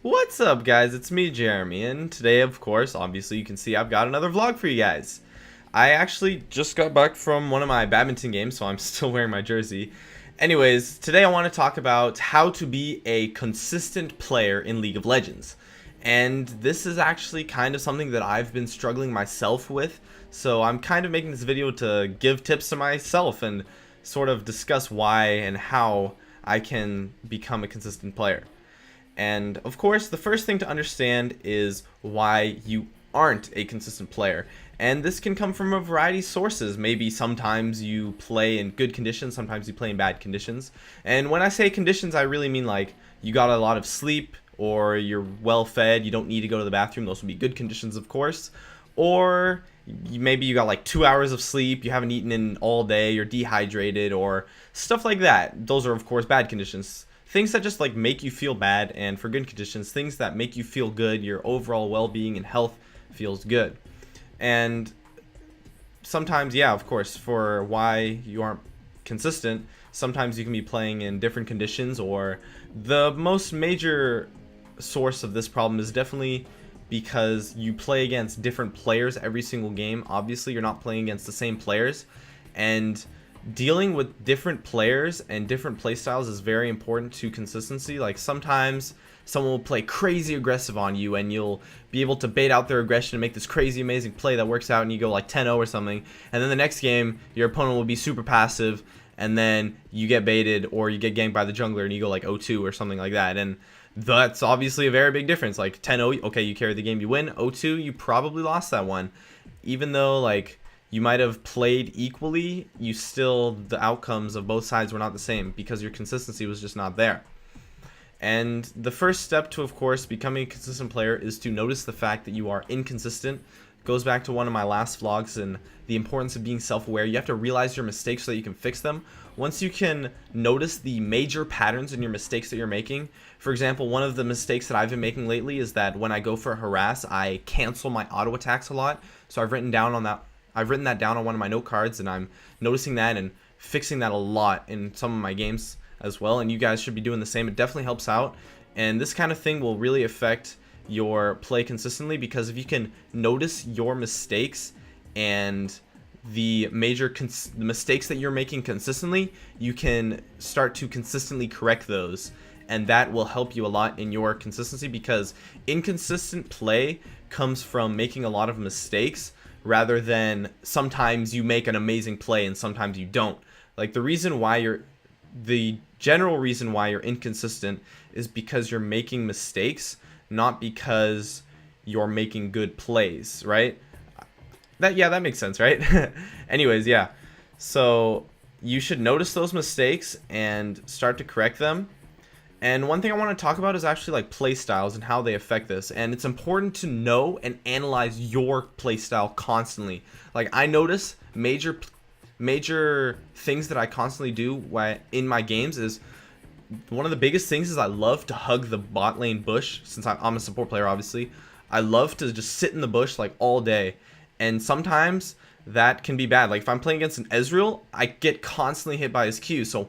What's up, guys? It's me, Jeremy, and today, of course, obviously you can see I've got another vlog for you guys. I actually just got back from one of my badminton games, so I'm still wearing my jersey. Anyways, today I want to talk about how to be a consistent player in League of Legends. And this is actually kind of something that I've been struggling myself with, so I'm kind of making this video to give tips to myself and sort of discuss why and how I can become a consistent player. And of course, the first thing to understand is why you aren't a consistent player. And this can come from a variety of sources. Maybe sometimes you play in good conditions, sometimes you play in bad conditions. And when I say conditions, I really mean like you got a lot of sleep, or you're well fed, you don't need to go to the bathroom. Those would be good conditions, of course. Or maybe you got like 2 hours of sleep, you haven't eaten in all day, you're dehydrated, or stuff like that. Those are, of course, bad conditions. Things that just like make you feel bad, and for good conditions, things that make you feel good, your overall well-being and health feels good. And sometimes, yeah, of course, for why you aren't consistent, sometimes you can be playing in different conditions, or the most major source of this problem is definitely because you play against different players every single game. Obviously, you're not playing against the same players, and dealing with different players and different playstyles is very important to consistency. Like sometimes someone will play crazy aggressive on you and you'll be able to bait out their aggression and make this crazy amazing play that works out and you go like 10-0 or something, and then the next game your opponent will be super passive and then you get baited or you get ganked by the jungler and you go like 0-2 or something like that. And that's obviously a very big difference. Like 10-0, okay, you carry the game, you win. 0-2, you probably lost that one. Even though like you might have played equally, the outcomes of both sides were not the same because your consistency was just not there. And the first step to, of course, becoming a consistent player is to notice the fact that you are inconsistent. Goes back to one of my last vlogs and the importance of being self-aware. You have to realize your mistakes so that you can fix them. Once you can notice the major patterns in your mistakes that you're making, for example, one of the mistakes that I've been making lately is that when I go for a harass, I cancel my auto attacks a lot. So I've written that down on one of my note cards, and I'm noticing that and fixing that a lot in some of my games as well. And you guys should be doing the same. It definitely helps out, and this kind of thing will really affect your play consistently, because if you can notice your mistakes and the mistakes that you're making consistently, you can start to consistently correct those, and that will help you a lot in your consistency, because inconsistent play comes from making a lot of mistakes rather than sometimes you make an amazing play and sometimes you don't. Like the general reason why you're inconsistent is because you're making mistakes, not because you're making good plays, right? That makes sense, right? Anyways, yeah. So you should notice those mistakes and start to correct them. And one thing I want to talk about is actually like play styles and how they affect this. And it's important to know and analyze your play style constantly. Like I notice major things that I constantly do in my games is, one of the biggest things is I love to hug the bot lane bush. Since I'm a support player, obviously, I love to just sit in the bush like all day. And sometimes that can be bad. Like if I'm playing against an Ezreal, I get constantly hit by his Q. So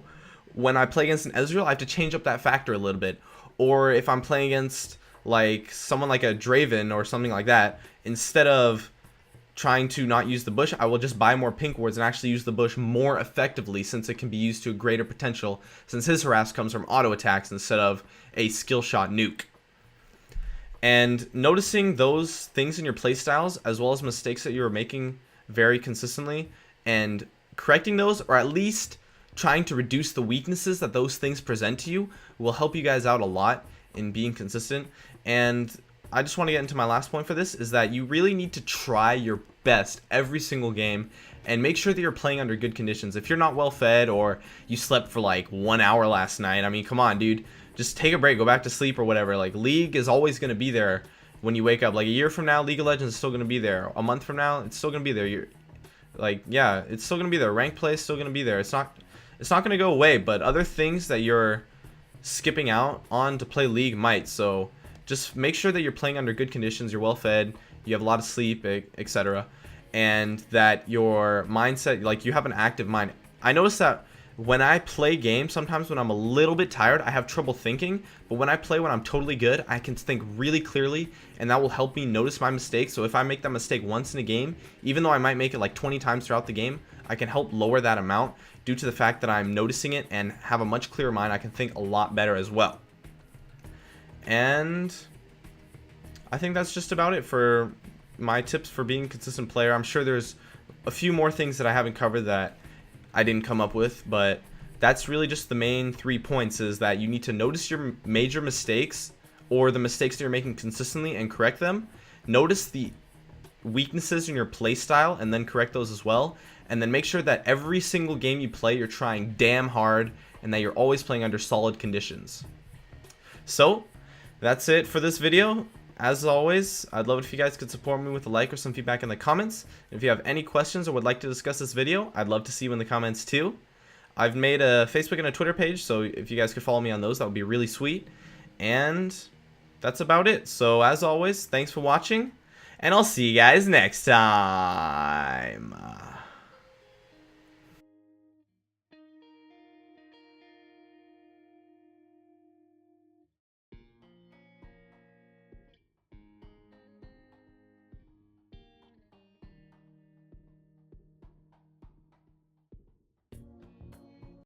when I play against an Ezreal, I have to change up that factor a little bit. Or if I'm playing against like someone like a Draven or something like that, instead of trying to not use the bush, I will just buy more pink wards and actually use the bush more effectively, since it can be used to a greater potential, since his harass comes from auto attacks instead of a skill shot nuke. And noticing those things in your playstyles, as well as mistakes that you're making very consistently, and correcting those, or at least trying to reduce the weaknesses that those things present to you, will help you guys out a lot in being consistent. And I just want to get into my last point for this, is that you really need to try your best every single game and make sure that you're playing under good conditions. If you're not well fed, or you slept for like 1 hour last night, I mean, come on, dude, just take a break, go back to sleep or whatever. Like League is always going to be there when you wake up. Like a year from now, League of Legends is still going to be there. A month from now, it's still going to be there. It's still going to be there. Ranked play is still going to be there. It's not going to go away, but other things that you're skipping out on to play League might. So just make sure that you're playing under good conditions, you're well fed, you have a lot of sleep, etc. And that your mindset, like you have an active mind. I noticed that when I play games, sometimes when I'm a little bit tired, I have trouble thinking, but when I play when I'm totally good, I can think really clearly, and that will help me notice my mistakes. So if I make that mistake once in a game, even though I might make it like 20 times throughout the game, I can help lower that amount due to the fact that I'm noticing it and have a much clearer mind. I can think a lot better as well. And I think that's just about it for my tips for being a consistent player. I'm sure there's a few more things that I haven't covered that I didn't come up with, but that's really just the main 3 points, is that you need to notice your major mistakes or the mistakes that you're making consistently and correct them. Notice the weaknesses in your play style and then correct those as well. And then make sure that every single game you play, you're trying damn hard and that you're always playing under solid conditions. So that's it for this video. As always, I'd love it if you guys could support me with a like or some feedback in the comments. And if you have any questions or would like to discuss this video, I'd love to see you in the comments too. I've made a Facebook and a Twitter page, so if you guys could follow me on those, that would be really sweet. And that's about it. So as always, thanks for watching, and I'll see you guys next time.